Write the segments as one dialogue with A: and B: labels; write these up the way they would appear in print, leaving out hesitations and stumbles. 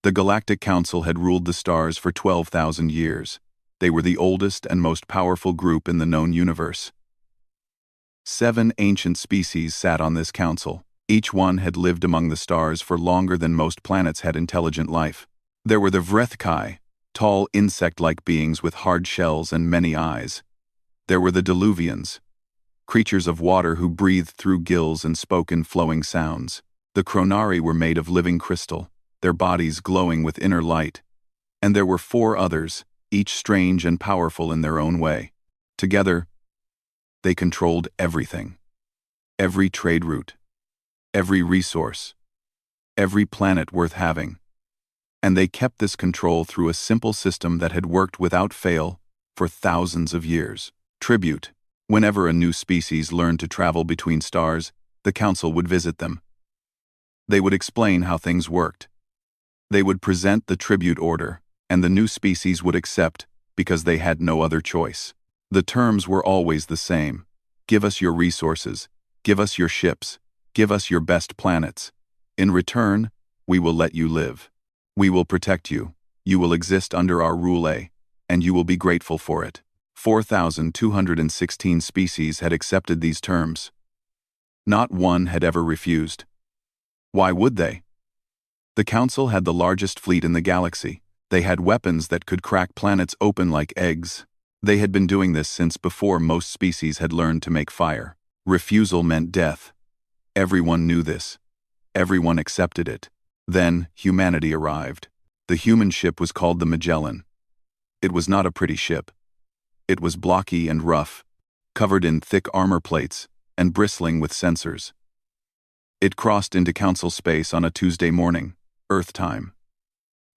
A: The Galactic Council had ruled the stars for 12,000 years. They were the oldest and most powerful group in the known universe. 7 ancient species sat on this council. Each one had lived among the stars for longer than most planets had intelligent life. There were the Vrethkai, tall insect-like beings with hard shells and many eyes. There were the Diluvians, creatures of water who breathed through gills and spoke in flowing sounds. The Chronari were made of living crystal, their bodies glowing with inner light. And there were 4 others, each strange and powerful in their own way. Together, they controlled everything. Every trade route, every resource, every planet worth having. And they kept this control through a simple system that had worked without fail for thousands of years. Tribute. Whenever a new species learned to travel between stars, the Council would visit them. They would explain how things worked. They would present the tribute order, and the new species would accept because they had no other choice. The terms were always the same. Give us your resources. Give us your ships. Give us your best planets. In return, we will let you live. We will protect you. You will exist under our rule, and you will be grateful for it. 4,216 species had accepted these terms. Not one had ever refused. Why would they? The Council had the largest fleet in the galaxy. They had weapons that could crack planets open like eggs. They had been doing this since before most species had learned to make fire. Refusal meant death. Everyone knew this. Everyone accepted it. Then, humanity arrived. The human ship was called the Magellan. It was not a pretty ship. It was blocky and rough, covered in thick armor plates and bristling with sensors. It crossed into Council space on a Tuesday morning, Earth time.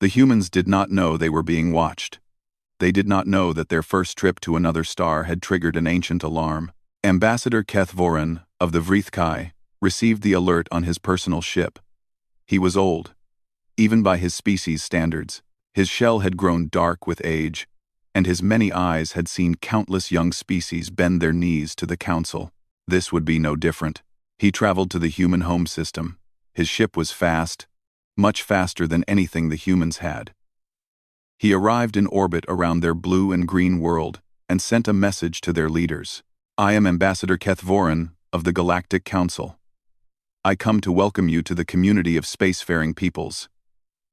A: The humans did not know they were being watched. They did not know that their first trip to another star had triggered an ancient alarm. Ambassador Keth Voran of the Vrethkai received the alert on his personal ship. He was old, even by his species' standards. His shell had grown dark with age, and his many eyes had seen countless young species bend their knees to the Council. This would be no different. He traveled to the human home system. His ship was fast, much faster than anything the humans had. He arrived in orbit around their blue and green world and sent a message to their leaders. I am Ambassador Keth Voran of the Galactic Council. I come to welcome you to the community of spacefaring peoples.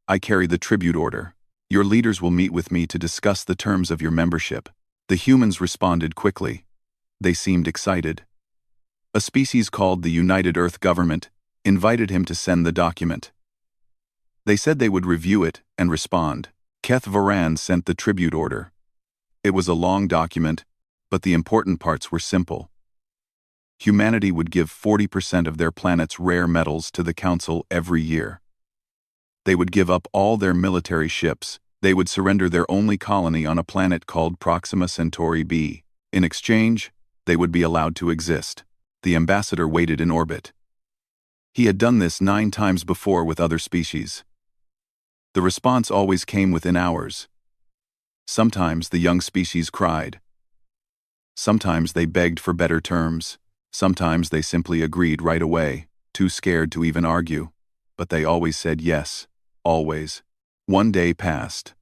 A: I carry the tribute order. Your leaders will meet with me to discuss the terms of your membership. The humans responded quickly. They seemed excited. A species called the United Earth Government invited him to send the document. They said they would review it and respond. Keth Voran sent the tribute order. It was a long document, but the important parts were simple. Humanity would give 40% of their planet's rare metals to the Council every year. They would give up all their military ships. They would surrender their only colony on a planet called Proxima Centauri b. In exchange, they would be allowed to exist. The ambassador waited in orbit. He had done this 9 times before with other species. The response always came within hours. Sometimes the young species cried. Sometimes they begged for better terms. Sometimes they simply agreed right away, too scared to even argue. But they always said yes. Always. 1 day passed.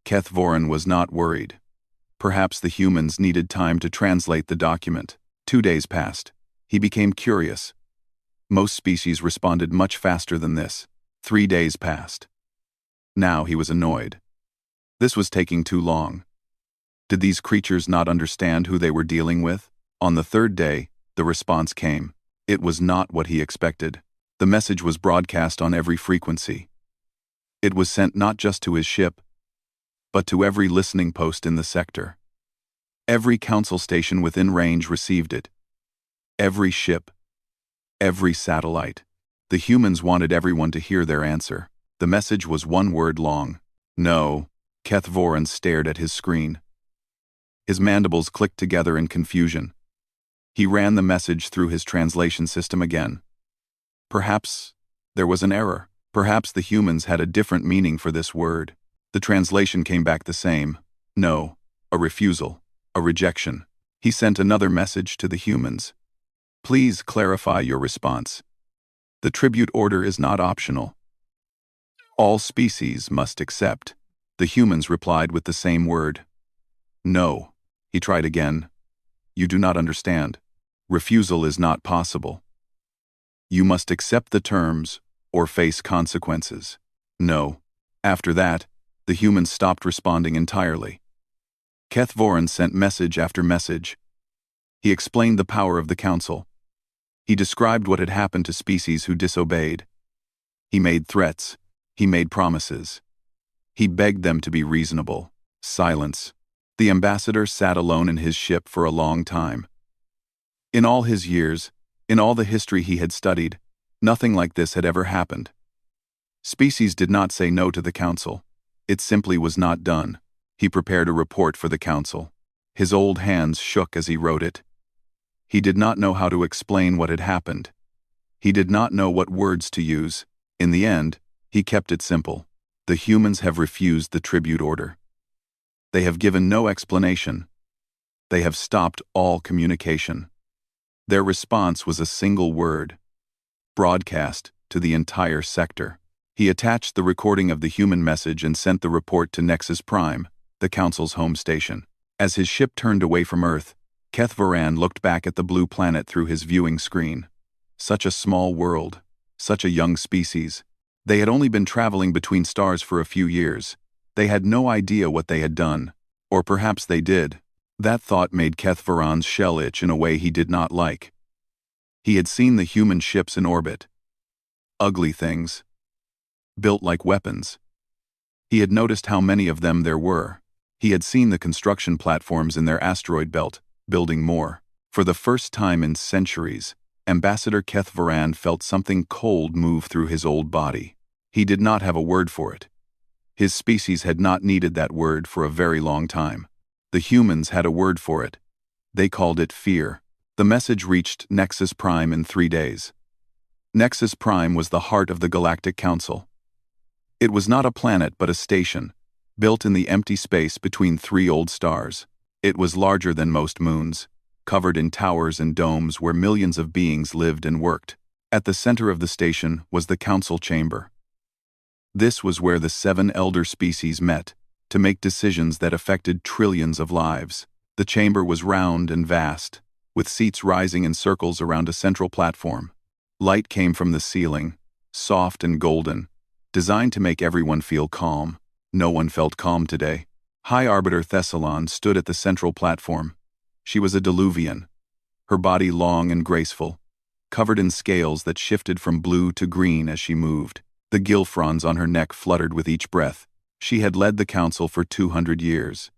A: Keth Voran was not worried. Perhaps the humans needed time to translate the document. 2 days passed. He became curious. Most species responded much faster than this. 3 days passed. Now he was annoyed. This was taking too long. Did these creatures not understand who they were dealing with? On the 3rd day, the response came. It was not what he expected. The message was broadcast on every frequency. It was sent not just to his ship, but to every listening post in the sector. Every council station within range received it. Every ship. Every satellite. The humans wanted everyone to hear their answer. The message was 1 word long. No. Keth Voran stared at his screen. His mandibles clicked together in confusion. He ran the message through his translation system again. Perhaps there was an error. Perhaps the humans had a different meaning for this word. The translation came back the same. No. A refusal. A rejection. He sent another message to the humans. Please clarify your response. The tribute order is not optional. All species must accept. The humans replied with the same word. No. He tried again. You do not understand. Refusal is not possible. You must accept the terms or face consequences. No. After that, the humans stopped responding entirely. Keth Voran sent message after message. He explained the power of the council. He described what had happened to species who disobeyed. He made threats. He made promises. He begged them to be reasonable. Silence. The ambassador sat alone in his ship for a long time. In all his years, in all the history he had studied, nothing like this had ever happened. Species did not say no to the council. It simply was not done. He prepared a report for the council. His old hands shook as he wrote it. He did not know how to explain what had happened. He did not know what words to use. In the end, he kept it simple. The humans have refused the tribute order. They have given no explanation. They have stopped all communication. Their response was a single word. Broadcast to the entire sector. He attached the recording of the human message and sent the report to Nexus Prime, the Council's home station. As his ship turned away from Earth, Keth Voran looked back at the blue planet through his viewing screen. Such a small world. Such a young species. They had only been traveling between stars for a few years. They had no idea what they had done. Or perhaps they did. That thought made Keth Voran's shell itch in a way he did not like. He had seen the human ships in orbit. Ugly things. Built like weapons. He had noticed how many of them there were. He had seen the construction platforms in their asteroid belt, building more. For the first time in centuries, Ambassador Keth Voran felt something cold move through his old body. He did not have a word for it. His species had not needed that word for a very long time. The humans had a word for it. They called it fear. The message reached Nexus Prime in 3 days. Nexus Prime was the heart of the Galactic Council. It was not a planet but a station, built in the empty space between 3 old stars. It was larger than most moons, covered in towers and domes where millions of beings lived and worked. At the center of the station was the council chamber. This was where the 7 elder species met, to make decisions that affected trillions of lives. The chamber was round and vast, with seats rising in circles around a central platform. Light came from the ceiling, soft and golden, designed to make everyone feel calm. No one felt calm today. High Arbiter Thessalon stood at the central platform. She was a Diluvian, her body long and graceful, covered in scales that shifted from blue to green as she moved. The gill fronds on her neck fluttered with each breath. She had led the council for 200 years.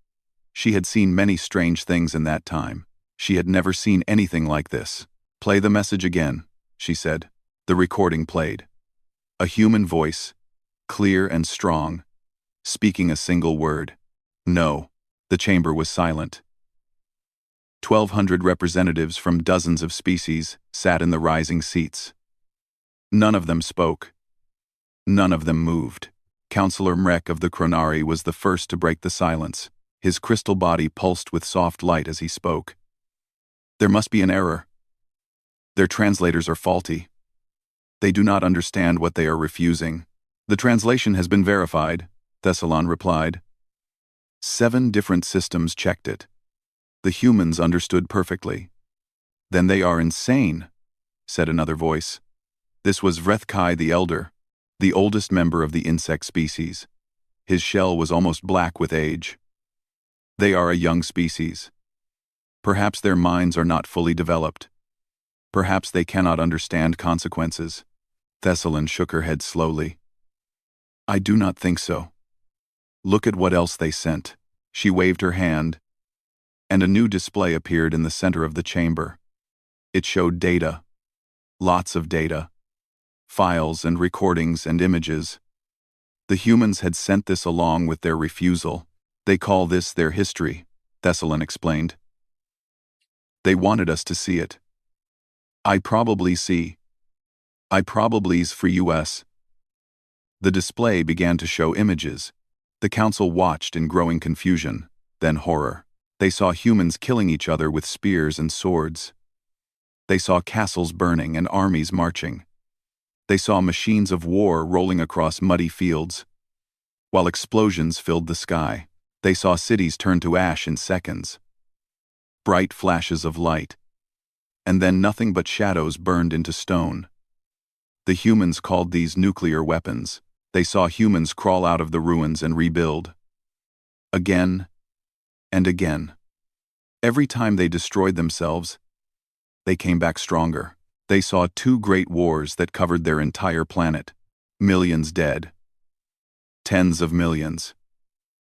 A: She had seen many strange things in that time. She had never seen anything like this. "Play the message again," she said. The recording played. A human voice, clear and strong, speaking a single word. No. The chamber was silent. 1,200 representatives from dozens of species sat in the rising seats. None of them spoke. None of them moved. Councillor Mrek of the Chronari was the first to break the silence. His crystal body pulsed with soft light as he spoke. "There must be an error. Their translators are faulty. They do not understand what they are refusing." "The translation has been verified," Thessalon replied. 7 different systems checked it. The humans understood perfectly. "Then they are insane," said another voice. This was Vrethkai the Elder, the oldest member of the insect species. His shell was almost black with age. "They are a young species. Perhaps their minds are not fully developed. Perhaps they cannot understand consequences." Thessalon shook her head slowly. "I do not think so. Look at what else they sent." She waved her hand, and a new display appeared in the center of the chamber. It showed data. Lots of data. Files and recordings and images. The humans had sent this along with their refusal. "They call this their history," Thessalon explained. "They wanted us to see it. I probably's for US." The display began to show images. The council watched in growing confusion, then horror. They saw humans killing each other with spears and swords. They saw castles burning and armies marching. They saw machines of war rolling across muddy fields, while explosions filled the sky. They saw cities turn to ash in seconds. Bright flashes of light. And then nothing but shadows burned into stone. The humans called these nuclear weapons. They saw humans crawl out of the ruins and rebuild. Again and again. Every time they destroyed themselves, they came back stronger. They saw two great wars that covered their entire planet. Millions dead. Tens of millions.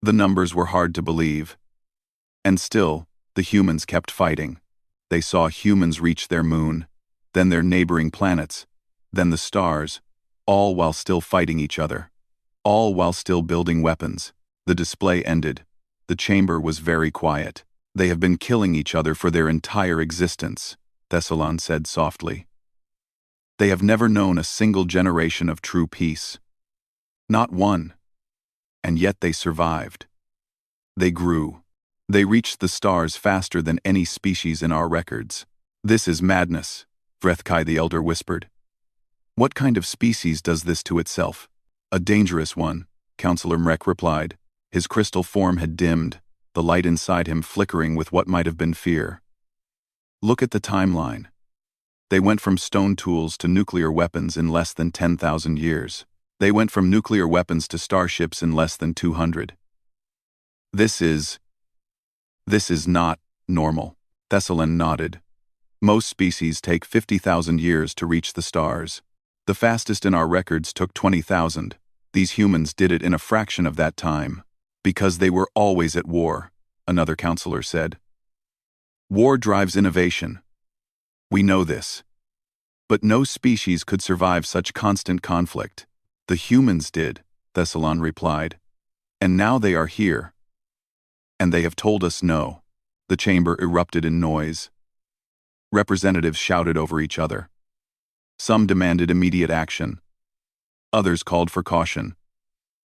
A: The numbers were hard to believe. And still, the humans kept fighting. They saw humans reach their moon, then their neighboring planets, then the stars, all while still fighting each other. All while still building weapons. The display ended. The chamber was very quiet. They have been killing each other for their entire existence, Thessalon said softly. They have never known a single generation of true peace. Not one. And yet they survived. They grew. They reached the stars faster than any species in our records. This is madness, Vrethkai the Elder whispered. What kind of species does this to itself? A dangerous one, Counselor Mrek replied. His crystal form had dimmed, the light inside him flickering with what might have been fear. Look at the timeline. They went from stone tools to nuclear weapons in less than 10,000 years. They went from nuclear weapons to starships in less than 200. This is not normal. Thessalon nodded. Most species take 50,000 years to reach the stars. The fastest in our records took 20,000. These humans did it in a fraction of that time. Because they were always at war, another counselor said. War drives innovation. We know this. But no species could survive such constant conflict. The humans did, Thessalon replied. And now they are here. And they have told us no. The chamber erupted in noise. Representatives shouted over each other. Some demanded immediate action. Others called for caution.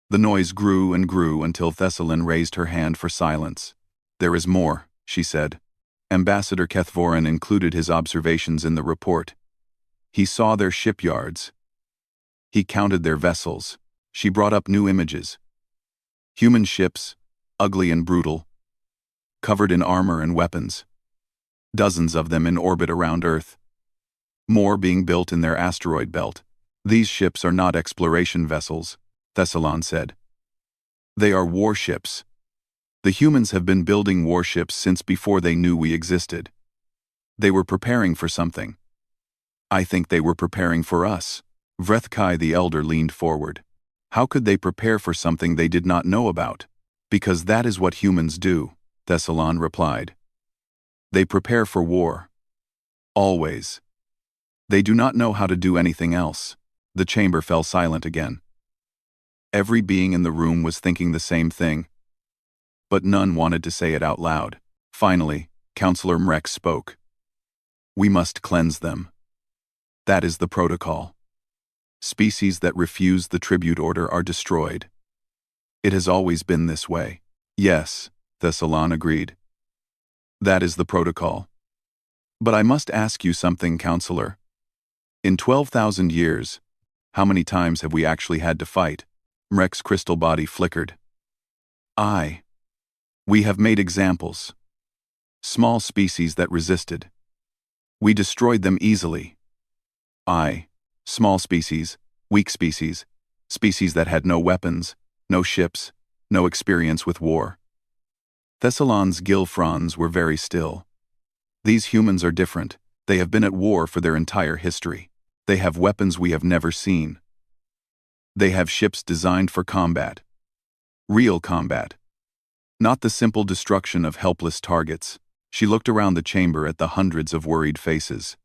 A: The noise grew and grew until Thessalon raised her hand for silence. There is more, she said. Ambassador Kethvorin included his observations in the report. He saw their shipyards. He counted their vessels. She brought up new images. Human ships, ugly and brutal, covered in armor and weapons. Dozens of them in orbit around Earth. More being built in their asteroid belt. These ships are not exploration vessels, Thessalon said. They are warships. The humans have been building warships since before they knew we existed. They were preparing for something. I think they were preparing for us. Vrethkai the Elder leaned forward. How could they prepare for something they did not know about? Because that is what humans do, Thessalon replied. They prepare for war. Always. They do not know how to do anything else. The chamber fell silent again. Every being in the room was thinking the same thing. But none wanted to say it out loud. Finally, Counselor Mrek spoke. We must cleanse them. That is the protocol. Species that refuse the tribute order are destroyed. It has always been this way. Yes, Thessalon agreed. That is the protocol. But I must ask you something, Counselor. In 12,000 years, how many times have we actually had to fight? Mrek's crystal body flickered. We have made examples. Small species that resisted. We destroyed them easily. Small species, weak species, species that had no weapons, no ships, no experience with war. Thessalon's gill fronds were very still. These humans are different. They have been at war for their entire history. They have weapons we have never seen. They have ships designed for combat. Real combat. Not the simple destruction of helpless targets. She looked around the chamber at the hundreds of worried faces.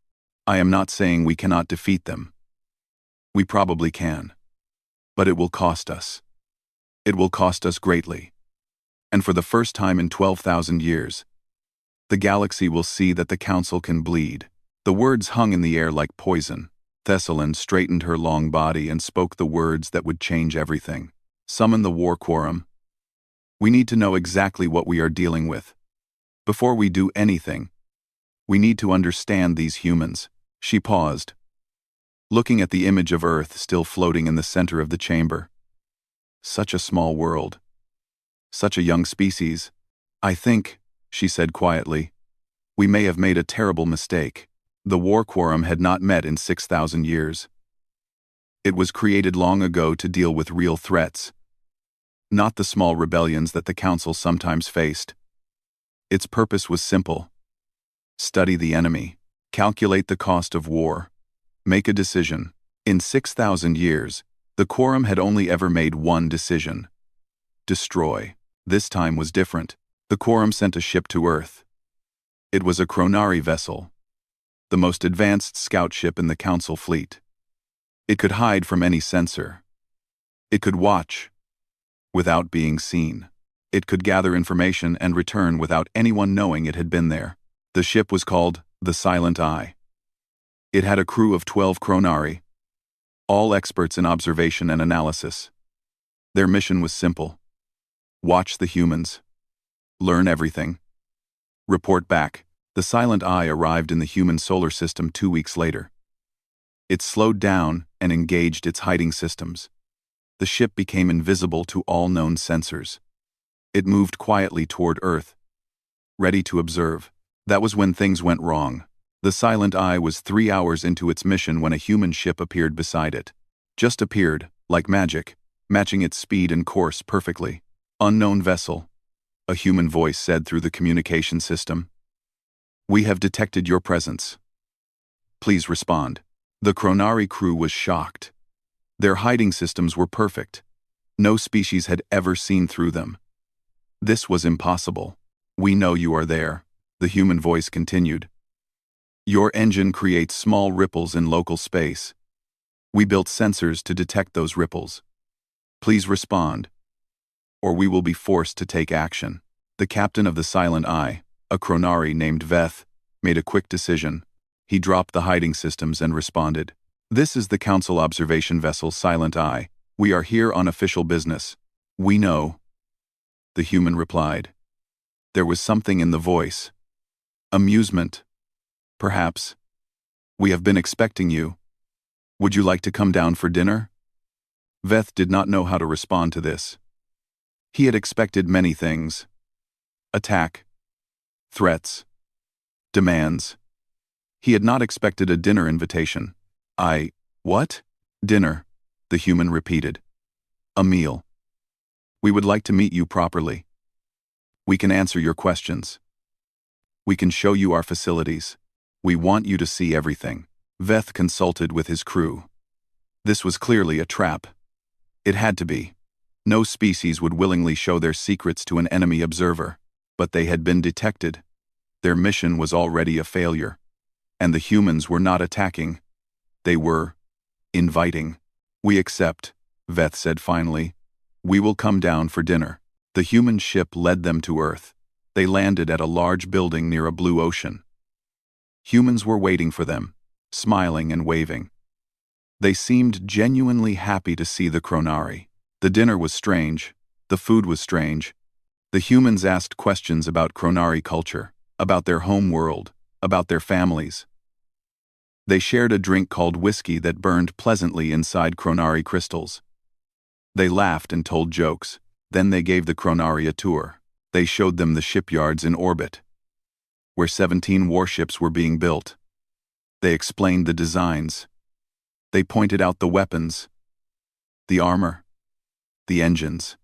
A: I am not saying we cannot defeat them. We probably can. But it will cost us. It will cost us greatly. And for the first time in 12,000 years, the galaxy will see that the Council can bleed. The words hung in the air like poison. Thessalon straightened her long body and spoke the words that would change everything. Summon the war quorum. We need to know exactly what we are dealing with. Before we do anything, we need to understand these humans. She paused. looking at the image of Earth still floating in the center of the chamber. Such a small world. Such a young species. I think, she said quietly, we may have made a terrible mistake. The War Quorum had not met in 6,000 years. It was created long ago to deal with real threats, not the small rebellions that the Council sometimes faced. Its purpose was simple. Study the enemy, calculate the cost of war, make a decision. In 6,000 years, the Quorum had only ever made one decision: destroy. This time was different. The Quorum sent a ship to Earth. It was a Chronari vessel, the most advanced scout ship in the Council fleet. It could hide from any sensor. It could watch without being seen. It could gather information and return without anyone knowing it had been there. The ship was called the Silent Eye. It had a crew of 12 Chronari, all experts in observation and analysis. Their mission was simple: watch the humans, learn everything, report back. The Silent Eye arrived in the human solar system 2 weeks later. It slowed down and engaged its hiding systems. The ship became invisible to all known sensors. It moved quietly toward Earth, ready to observe. That was when things went wrong. The Silent Eye was 3 hours into its mission when a human ship appeared beside it. Just appeared, like magic, matching its speed and course perfectly. Unknown vessel, a human voice said through the communication system. We have detected your presence. Please respond. The Chronari crew was shocked. Their hiding systems were perfect. No species had ever seen through them. This was impossible. We know you are there, the human voice continued. Your engine creates small ripples in local space. We built sensors to detect those ripples. Please respond, or we will be forced to take action. The captain of the Silent Eye, a Chronari named Veth, made a quick decision. He dropped the hiding systems and responded. This is the Council observation vessel Silent Eye. We are here on official business. We know, the human replied. There was something in the voice. Amusement. Perhaps. We have been expecting you. Would you like to come down for dinner? Veth did not know how to respond to this. He had expected many things. Attack. Threats. Demands. He had not expected a dinner invitation. What? Dinner, the human repeated. A meal. We would like to meet you properly. We can answer your questions. We can show you our facilities. We want you to see everything. Veth consulted with his crew. This was clearly a trap. It had to be. No species would willingly show their secrets to an enemy observer, but they had been detected. Their mission was already a failure. And the humans were not attacking. They were inviting. We accept, Veth said finally. We will come down for dinner. The human ship led them to Earth. They landed at a large building near a blue ocean. Humans were waiting for them, smiling and waving. They seemed genuinely happy to see the Chronari. The dinner was strange. The food was strange. The humans asked questions about Chronari culture, about their home world, about their families. They shared a drink called whiskey that burned pleasantly inside Chronari crystals. They laughed and told jokes. Then they gave the Chronari a tour. They showed them the shipyards in orbit, where 17 warships were being built. They explained the designs. They pointed out the weapons, the armor, the engines.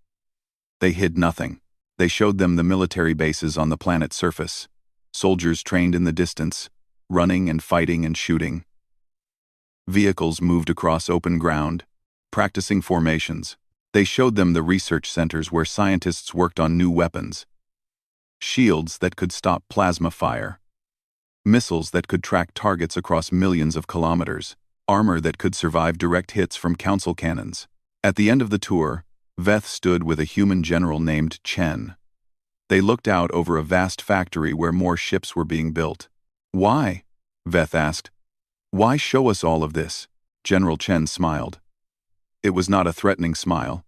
A: They hid nothing. They showed them the military bases on the planet's surface, soldiers trained in the distance, running and fighting and shooting. Vehicles moved across open ground, practicing formations. They showed them the research centers where scientists worked on new weapons. Shields that could stop plasma fire. Missiles that could track targets across millions of kilometers. Armor that could survive direct hits from Council cannons. At the end of the tour, Veth stood with a human general named Chen. They looked out over a vast factory where more ships were being built. Why? Veth asked. Why show us all of this? General Chen smiled. It was not a threatening smile,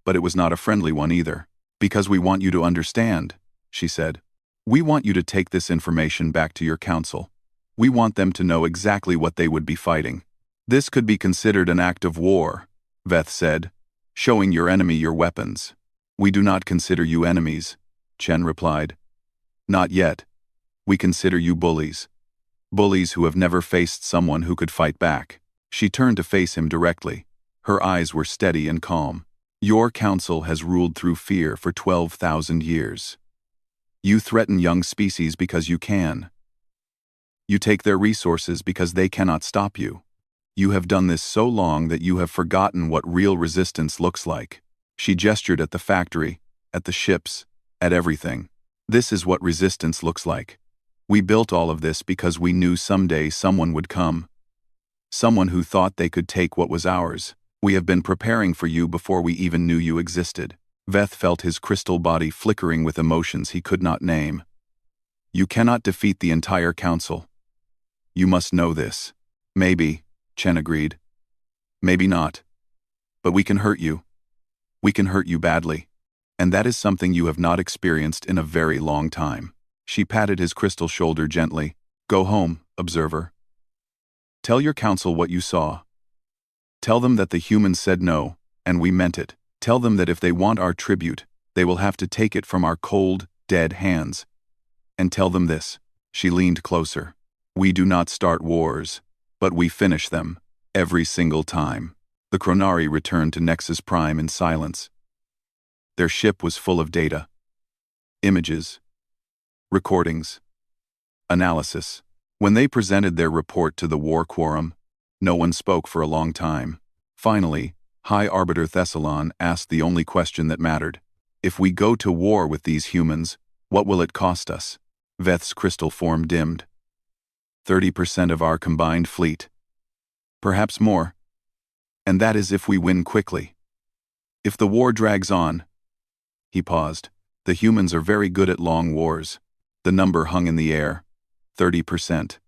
A: but it was not a friendly one either. Because we want you to understand, she said. We want you to take this information back to your council. We want them to know exactly what they would be fighting. This could be considered an act of war, Veth said, showing your enemy your weapons. We do not consider you enemies, Chen replied. Not yet. We consider you bullies. Bullies who have never faced someone who could fight back. She turned to face him directly. Her eyes were steady and calm. Your council has ruled through fear for 12,000 years. You threaten young species because you can. You take their resources because they cannot stop you. You have done this so long that you have forgotten what real resistance looks like. She gestured at the factory, at the ships, at everything. This is what resistance looks like. We built all of this because we knew someday someone would come. Someone who thought they could take what was ours. We have been preparing for you before we even knew you existed. Veth felt his crystal body flickering with emotions he could not name. You cannot defeat the entire council. You must know this. Maybe, Chen agreed. Maybe not. But we can hurt you. We can hurt you badly. And that is something you have not experienced in a very long time. She patted his crystal shoulder gently. Go home, observer. Tell your council what you saw. Tell them that the humans said no, and we meant it. Tell them that if they want our tribute, they will have to take it from our cold, dead hands. And tell them this. She leaned closer. We do not start wars, but we finish them, every single time. The Chronari returned to Nexus Prime in silence. Their ship was full of data. Images. Recordings. Analysis. When they presented their report to the War Quorum, no one spoke for a long time. Finally, High Arbiter Thessalon asked the only question that mattered. If we go to war with these humans, what will it cost us? Veth's crystal form dimmed. 30% of our combined fleet. Perhaps more. And that is if we win quickly. If the war drags on. He paused. The humans are very good at long wars. The number hung in the air. 30%.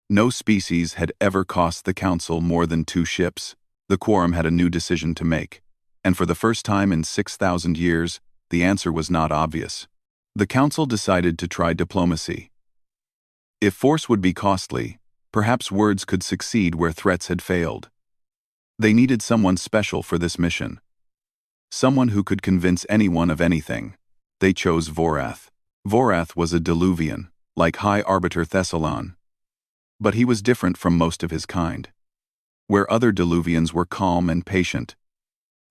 A: No species had ever cost the Council more than 2 ships. The Quorum had a new decision to make. And for the first time in 6,000 years, the answer was not obvious. The Council decided to try diplomacy. If force would be costly, perhaps words could succeed where threats had failed. They needed someone special for this mission. Someone who could convince anyone of anything. They chose Vorath. Vorath was a Diluvian, like High Arbiter Thessalon. But he was different from most of his kind. Where other Diluvians were calm and patient,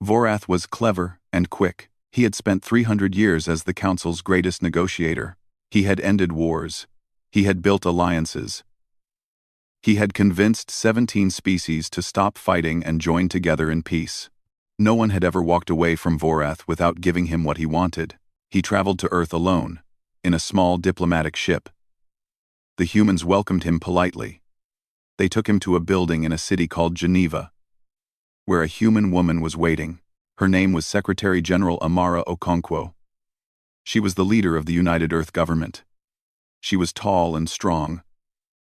A: Vorath was clever and quick. He had spent 300 years as the Council's greatest negotiator. He had ended wars. He had built alliances. He had convinced 17 species to stop fighting and join together in peace. No one had ever walked away from Vorath without giving him what he wanted. He traveled to Earth alone, in a small diplomatic ship. The humans welcomed him politely. They took him to a building in a city called Geneva, where a human woman was waiting. Her name was Secretary General Amara Okonkwo. She was the leader of the United Earth government. She was tall and strong,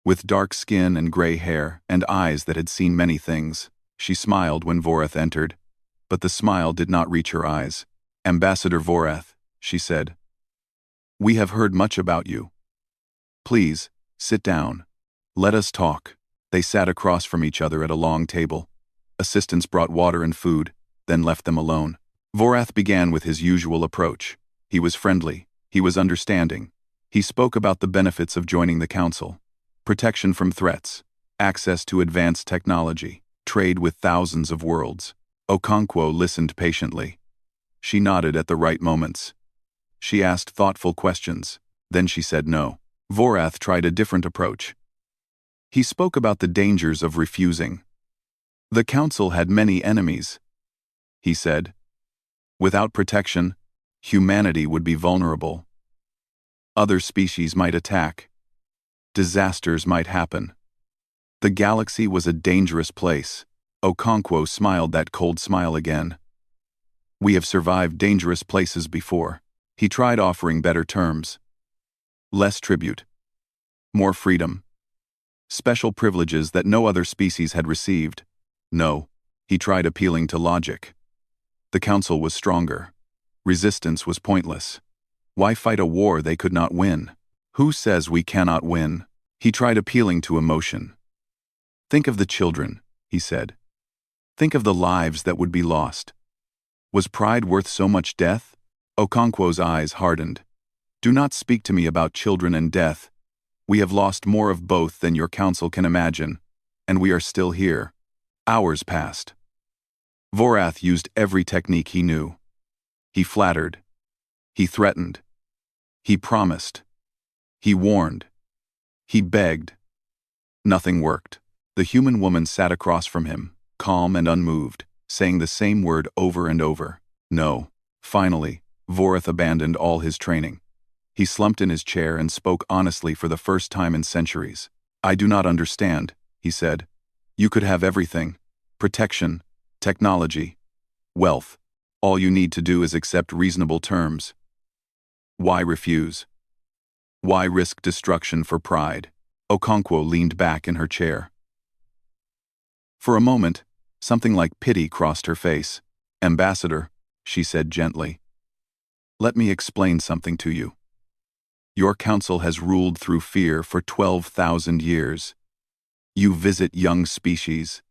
A: with dark skin and gray hair and eyes that had seen many things. She smiled when Vorath entered, but the smile did not reach her eyes. Ambassador Vorath, she said. We have heard much about you. Please, sit down. Let us talk. They sat across from each other at a long table. Assistants brought water and food, then left them alone. Vorath began with his usual approach. He was friendly. He was understanding. He spoke about the benefits of joining the Council. Protection from threats, access to advanced technology, trade with thousands of worlds. Okonkwo listened patiently. She nodded at the right moments. She asked thoughtful questions. Then she said no. Vorath tried a different approach. He spoke about the dangers of refusing. The Council had many enemies, he said. Without protection, humanity would be vulnerable. Other species might attack. Disasters might happen. The galaxy was a dangerous place. Okonkwo smiled that cold smile again. We have survived dangerous places before. He tried offering better terms. Less tribute. More freedom. Special privileges that no other species had received. No, he tried appealing to logic. The Council was stronger. Resistance was pointless. Why fight a war they could not win? Who says we cannot win? He tried appealing to emotion. Think of the children, he said. Think of the lives that would be lost. Was pride worth so much death? Okonkwo's eyes hardened. Do not speak to me about children and death. We have lost more of both than your council can imagine, and we are still here. Hours passed. Vorath used every technique he knew. He flattered. He threatened. He promised. He warned. He begged. Nothing worked. The human woman sat across from him, calm and unmoved, saying the same word over and over. No. Finally, Vorath abandoned all his training. He slumped in his chair and spoke honestly for the first time in centuries. I do not understand, he said. You could have everything. Protection, technology, wealth. All you need to do is accept reasonable terms. Why refuse? Why risk destruction for pride? Okonkwo leaned back in her chair. For a moment, something like pity crossed her face. Ambassador, she said gently. Let me explain something to you. Your council has ruled through fear for 12,000 years. You visit young species.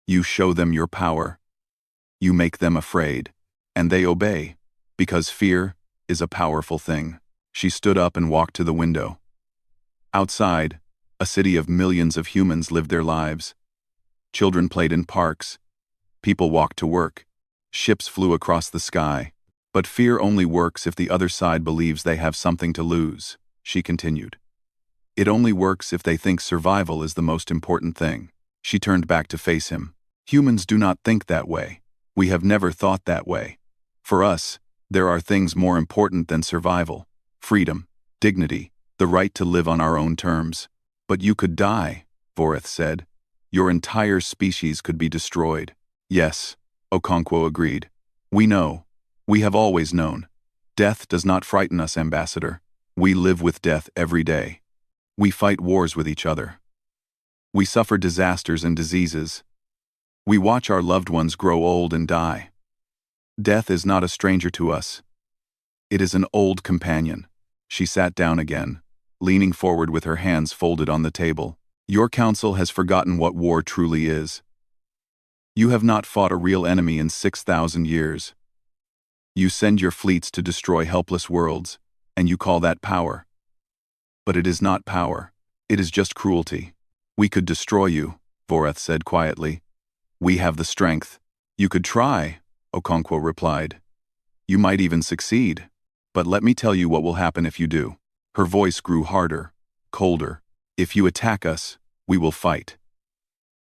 A: You show them your power. You make them afraid, and they obey, because fear is a powerful thing. She stood up and walked to the window. Outside, a city of millions of humans lived their lives. Children played in parks. People walked to work. Ships flew across the sky. But fear only works if the other side believes they have something to lose, she continued. It only works if they think survival is the most important thing. She turned back to face him. Humans do not think that way. We have never thought that way. For us, there are things more important than survival. Freedom, dignity, the right to live on our own terms. But you could die, Vorath said. Your entire species could be destroyed. Yes, Okonkwo agreed. We know. We have always known. Death does not frighten us, Ambassador. We live with death every day. We fight wars with each other. We suffer disasters and diseases. We watch our loved ones grow old and die. Death is not a stranger to us. It is an old companion. She sat down again, leaning forward with her hands folded on the table. Your council has forgotten what war truly is. You have not fought a real enemy in 6,000 years. You send your fleets to destroy helpless worlds, and you call that power. But it is not power. It is just cruelty. We could destroy you, Vorath said quietly. We have the strength. You could try, Okonkwo replied. You might even succeed. But let me tell you what will happen if you do. Her voice grew harder, colder. If you attack us, we will fight.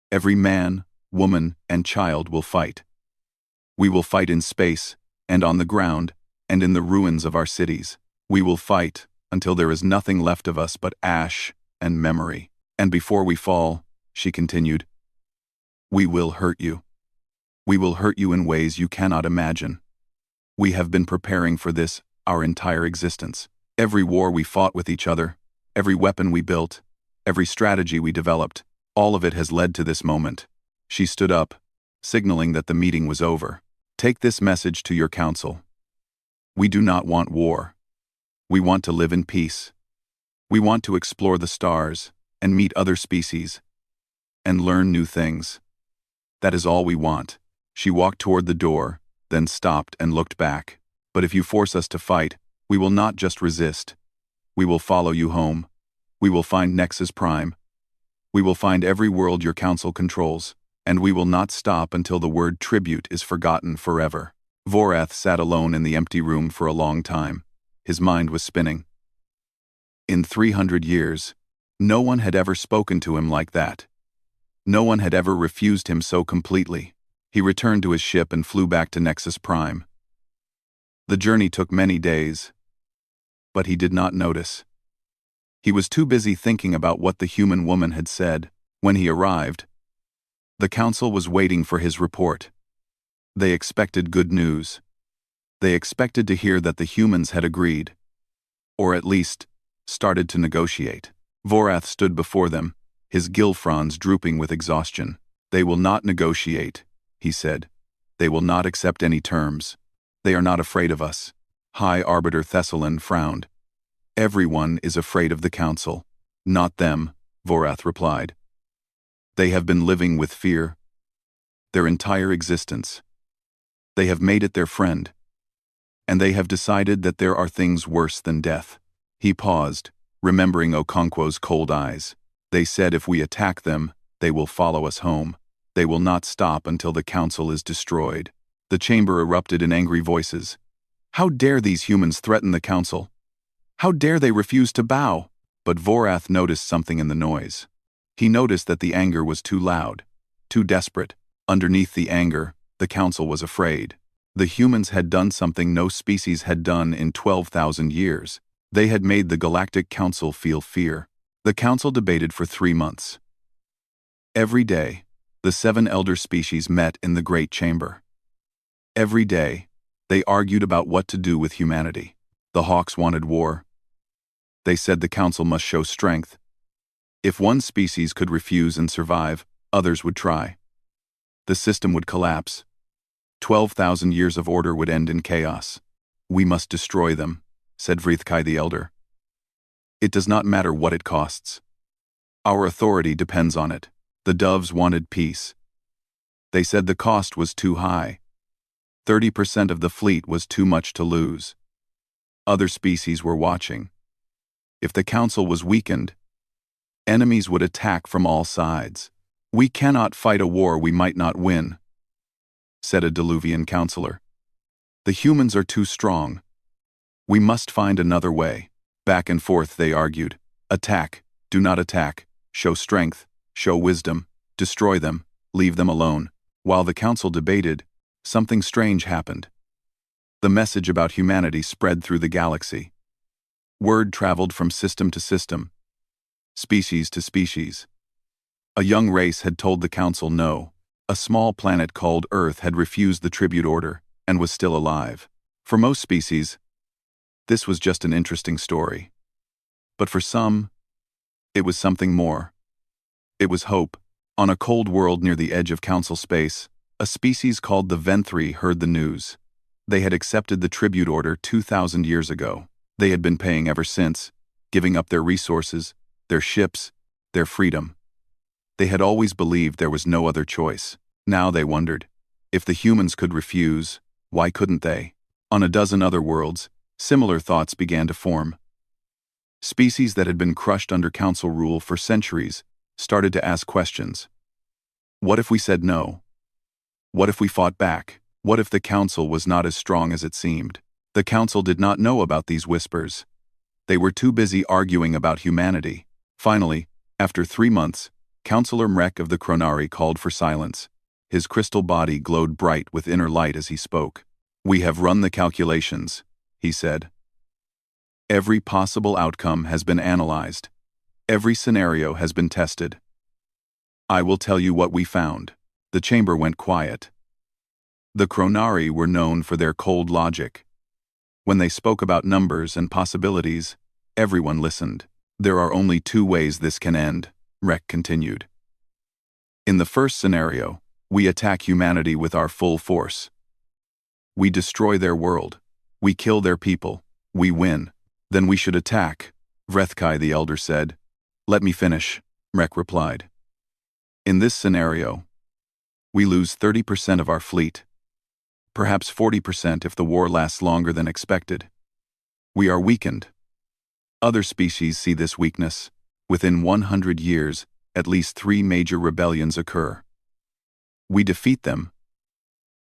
A: Every man, woman, and child will fight. We will fight in space, and on the ground, and in the ruins of our cities. We will fight until there is nothing left of us but ash and memory. And before we fall, she continued, we will hurt you. We will hurt you in ways you cannot imagine. We have been preparing for this our entire existence. Every war we fought with each other, every weapon we built, every strategy we developed, all of it has led to this moment. She stood up, signaling that the meeting was over. Take this message to your council. We do not want war. We want to live in peace. We want to explore the stars and meet other species and learn new things. That is all we want. She walked toward the door, then stopped and looked back. But if you force us to fight, we will not just resist. We will follow you home. We will find Nexus Prime. We will find every world your council controls. And we will not stop until the word tribute is forgotten forever. Vorath sat alone in the empty room for a long time. His mind was spinning. In 300 years, no one had ever spoken to him like that. No one had ever refused him so completely. He returned to his ship and flew back to Nexus Prime. The journey took many days, but he did not notice. He was too busy thinking about what the human woman had said. When he arrived, the council was waiting for his report. They expected good news. They expected to hear that the humans had agreed, or at least started to negotiate. Vorath stood before them, his gill fronds drooping with exhaustion. They will not negotiate, he said. They will not accept any terms. They are not afraid of us. High Arbiter Thessalon frowned. Everyone is afraid of the council. Not them, Vorath replied. They have been living with fear their entire existence. They have made it their friend. And they have decided that there are things worse than death. He paused, remembering Okonkwo's cold eyes. They said if we attack them, they will follow us home. They will not stop until the council is destroyed. The chamber erupted in angry voices. How dare these humans threaten the council? How dare they refuse to bow? But Vorath noticed something in the noise. He noticed that the anger was too loud, too desperate. Underneath the anger, the council was afraid. The humans had done something no species had done in 12,000 years. They had made the Galactic Council feel fear. The council debated for 3 months. Every day, the 7 elder species met in the Great Chamber. Every day, they argued about what to do with humanity. The Hawks wanted war. They said the council must show strength. If one species could refuse and survive, others would try. The system would collapse. 12,000 years of order would end in chaos. We must destroy them, said Vrithkai the Elder. It does not matter what it costs. Our authority depends on it. The doves wanted peace. They said the cost was too high. 30% of the fleet was too much to lose. Other species were watching. If the council was weakened, enemies would attack from all sides. We cannot fight a war we might not win, said a Diluvian counselor. The humans are too strong. We must find another way. Back and forth they argued. Attack, do not attack, show strength, show wisdom, destroy them, leave them alone. While the council debated, something strange happened. The message about humanity spread through the galaxy. Word traveled from system to system, species to species. A young race had told the council no. A small planet called Earth had refused the tribute order and was still alive. For most species, this was just an interesting story. But for some, it was something more. It was hope. On a cold world near the edge of council space, a species called the Venthri heard the news. They had accepted the tribute order 2,000 years ago. They had been paying ever since, giving up their resources, their ships, their freedom. They had always believed there was no other choice. Now they wondered, if the humans could refuse, why couldn't they? On a dozen other worlds, similar thoughts began to form. Species that had been crushed under council rule for centuries started to ask questions. What if we said no? What if we fought back? What if the council was not as strong as it seemed? The council did not know about these whispers. They were too busy arguing about humanity. Finally, after 3 months, Councillor Mrek of the Kronari called for silence. His crystal body glowed bright with inner light as he spoke. We have run the calculations, he said. Every possible outcome has been analyzed. Every scenario has been tested. I will tell you what we found. The chamber went quiet. The Kronari were known for their cold logic. When they spoke about numbers and possibilities, everyone listened. There are only 2 ways this can end, Mrek continued. In the first scenario, we attack humanity with our full force. We destroy their world. We kill their people. We win. Then we should attack, Vrethkai the Elder said. Let me finish, Mrek replied. In this scenario, we lose 30% of our fleet. Perhaps 40% if the war lasts longer than expected. We are weakened. Other species see this weakness. Within 100 years, at least 3 major rebellions occur. We defeat them,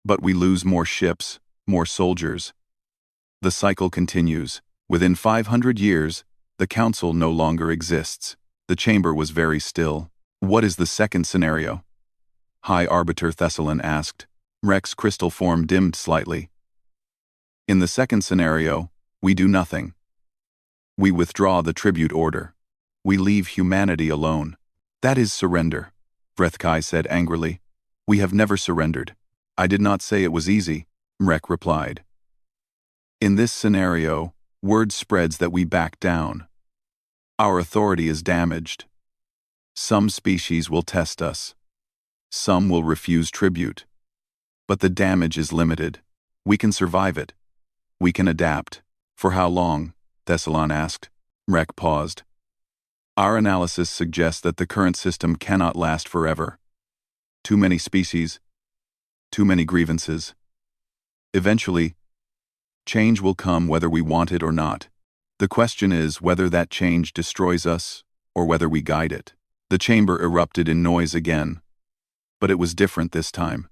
A: but we lose more ships, more soldiers. The cycle continues. Within 500 years, the council no longer exists. The chamber was very still. What is the second scenario? High Arbiter Thessalon asked. Mrek's crystal form dimmed slightly. In the second scenario, we do nothing. We withdraw the tribute order. We leave humanity alone. That is surrender, Vrethkai said angrily. We have never surrendered. I did not say it was easy, Mrek replied. In this scenario, word spreads that we back down. Our authority is damaged. Some species will test us. Some will refuse tribute. But the damage is limited. We can survive it. We can adapt. For how long? Thessalon asked. Mrek paused. Our analysis suggests that the current system cannot last forever. Too many species, too many grievances. Eventually, change will come whether we want it or not. The question is whether that change destroys us or whether we guide it. The chamber erupted in noise again, but it was different this time.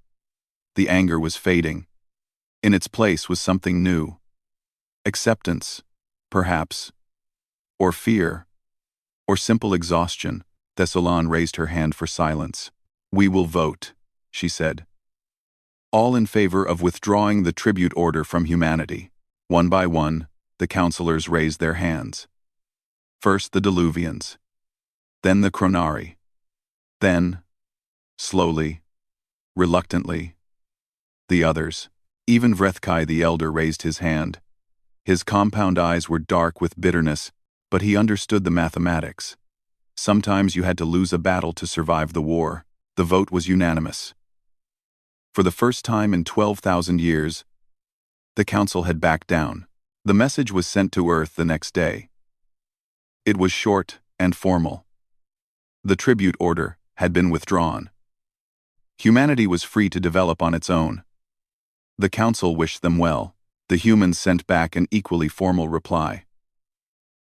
A: The anger was fading. In its place was something new. Acceptance, perhaps, or fear, or simple exhaustion. Thessalon raised her hand for silence. "We will vote," she said. "All in favor of withdrawing the tribute order from humanity." One by one, the councilors raised their hands. First the Diluvians, then the Chronari, then, slowly, reluctantly, the others. Even Vrethkai the Elder raised his hand. His compound eyes were dark with bitterness, but he understood the mathematics. Sometimes you had to lose a battle to survive the war. The vote was unanimous. For the first time in 12,000 years, the council had backed down. The message was sent to Earth the next day. It was short and formal. The tribute order had been withdrawn. Humanity was free to develop on its own. The council wished them well. The humans sent back an equally formal reply.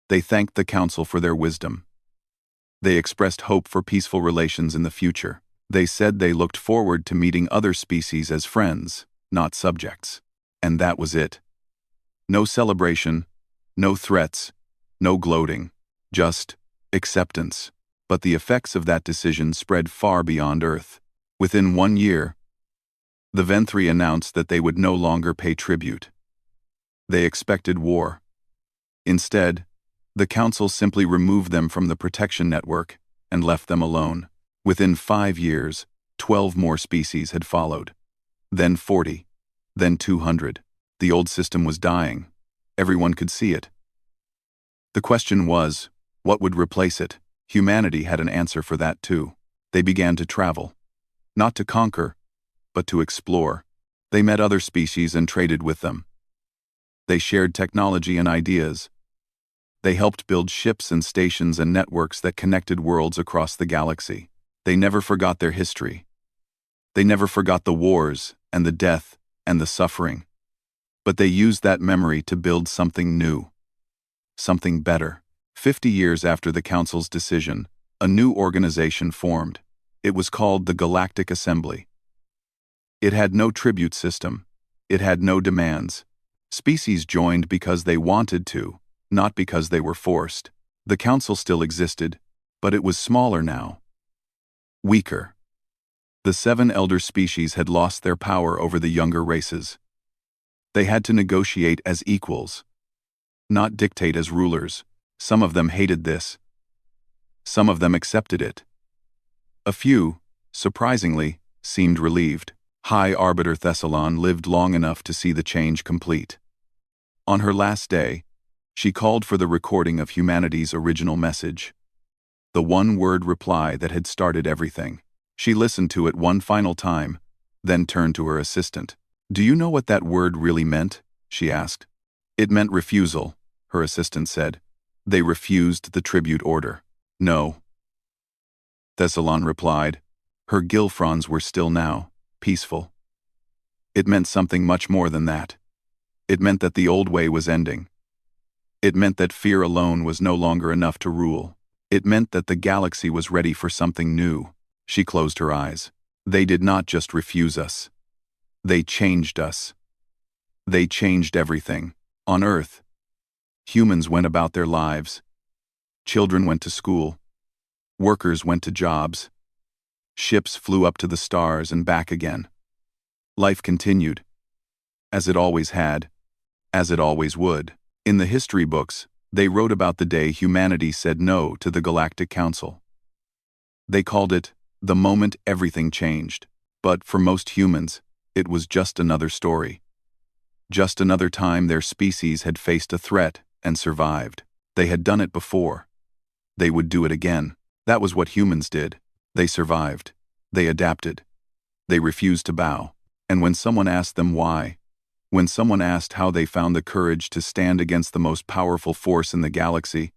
A: They thanked the council for their wisdom. They expressed hope for peaceful relations in the future. They said they looked forward to meeting other species as friends, not subjects. And that was it. No celebration, no threats, no gloating, just acceptance. But the effects of that decision spread far beyond Earth. Within 1 year, the Venthri announced that they would no longer pay tribute. They expected war. Instead, the council simply removed them from the protection network and left them alone. Within 5 years, 12 more species had followed. Then 40, then 200. The old system was dying. Everyone could see it. The question was, what would replace it? Humanity had an answer for that too. They began to travel. Not to conquer, but to explore. They met other species and traded with them. They shared technology and ideas. They helped build ships and stations and networks that connected worlds across the galaxy. They never forgot their history. They never forgot the wars and the death and the suffering. But they used that memory to build something new. Something better. 50 years after the Council's decision, a new organization formed. It was called the Galactic Assembly. It had no tribute system. It had no demands. Species joined because they wanted to, not because they were forced. The Council still existed, but it was smaller now. Weaker. The 7 elder species had lost their power over the younger races. They had to negotiate as equals, not dictate as rulers. Some of them hated this. Some of them accepted it. A few, surprisingly, seemed relieved. High Arbiter Thessalon lived long enough to see the change complete. On her last day, she called for the recording of humanity's original message. The one-word reply that had started everything. She listened to it one final time, then turned to her assistant. "Do you know what that word really meant?" she asked. "It meant refusal," her assistant said. "They refused the tribute order." "No," Thessalon replied. Her gill fronds were still now, peaceful. "It meant something much more than that. It meant that the old way was ending. It meant that fear alone was no longer enough to rule. It meant that the galaxy was ready for something new." She closed her eyes. "They did not just refuse us. They changed us. They changed everything. On Earth, humans went about their lives. Children went to school. Workers went to jobs. Ships flew up to the stars and back again. Life continued, as it always had, as it always would. In the history books, they wrote about the day humanity said no to the Galactic Council. They called it the moment everything changed. But for most humans, it was just another story. Just another time their species had faced a threat and survived. They had done it before. They would do it again. That was what humans did. They survived. They adapted. They refused to bow. And when someone asked them why, when someone asked how they found the courage to stand against the most powerful force in the galaxy,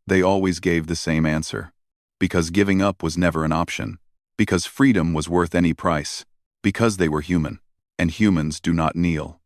A: They always gave the same answer. Because giving up was never an option. Because freedom was worth any price. Because they were human. And humans do not kneel.